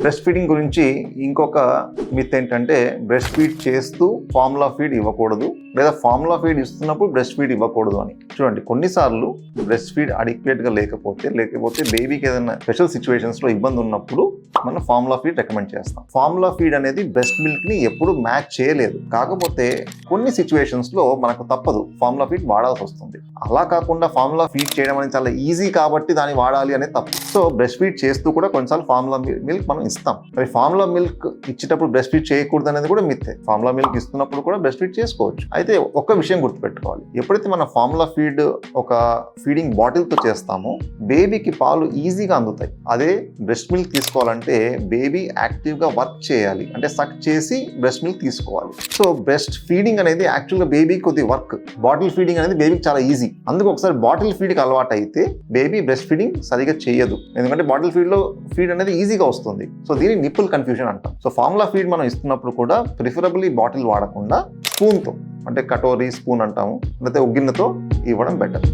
Breast feeding గురించి ఇంకొక myth ఏంటంటే బ్రెస్ట్ ఫీడ్ చేస్తూ ఫార్ములా ఫీడ్ ఇవ్వకూడదు, లేదా ఫార్ములా ఫీడ్ ఇస్తున్నప్పుడు బ్రెస్ట్ ఫీడ్ ఇవ్వకూడదు అని. చూడండి, కొన్నిసార్లు బ్రెస్ట్ ఫీడ్ అడిక్వేట్ గా లేకపోతే బేబీకి ఏదైనా స్పెషల్ సిచ్యువేషన్స్ లో ఇబ్బంది ఉన్నప్పుడు మనం ఫార్ములా ఫీడ్ రికమెండ్ చేస్తాం. ఫార్ములా ఫీడ్ అనేది బ్రెస్ట్ మిల్క్ ని ఎప్పుడు మ్యాచ్ చేయలేదు, కాకపోతే కొన్ని సిచ్యువేషన్స్ లో మనకు తప్పదు, ఫార్ములా ఫీడ్ వాడాల్సి వస్తుంది. అలా కాకుండా ఫార్ములా ఫీడ్ చేయడం అనేది చాలా ఈజీ కాబట్టి దాన్ని వాడాలి అనేది తప్పు. సో బ్రెస్ట్ ఫీడ్ చేస్తూ కూడా కొన్నిసార్లు ఫార్ములా మిల్క్ మనం ఇస్తాం. మరి ఫార్ములా మిల్క్ ఇచ్చేటప్పుడు బ్రెస్ట్ ఫీడ్ చేయకూడదు అనేది కూడా మిత్తే. ఫార్ములా మిల్క్ ఇస్తున్నప్పుడు కూడా బ్రెస్ట్ ఫీడ్ చేసుకోవచ్చు. అయితే ఒక్క విషయం గుర్తుపెట్టుకోవాలి, ఎప్పుడైతే మన ఫార్ములా ఫీడ్ ఒక ఫీడింగ్ బాటిల్ తో చేస్తామో బేబీకి పాలు ఈజీగా అందుతాయి. అదే బ్రెస్ట్ మిల్క్ తీసుకోవాలంటే బేబీ యాక్టివ్ గా వర్క్ చేయాలి, అంటే సక్ చేసి బ్రెస్ట్ మిల్క్ తీసుకోవాలి. సో బ్రెస్ట్ ఫీడింగ్ అనేది యాక్చువల్గా బేబీ కొద్ది వర్క్. బాటిల్ ఫీడింగ్ అనేది బేబీకి చాలా ఈజీ. అందుకు ఒకసారి బాటిల్ ఫీడ్కి అలవాటు అయితే బేబీ బ్రెస్ట్ ఫీడింగ్ సరిగా చేయదు, ఎందుకంటే బాటిల్ ఫీడ్ అనేది ఈజీగా వస్తుంది. సో దీన్ని నిప్పుల్ కన్ఫ్యూజన్ అంటాం. సో ఫార్ములా ఫీడ్ మనం ఇస్తున్నప్పుడు కూడా ప్రిఫరబుల్లీ బాటిల్ వాడకుండా స్పూన్తో, అంటే కటోరీ స్పూన్ అంటాము, లేకపోతే గిన్నెతో ఇవ్వడం బెటర్.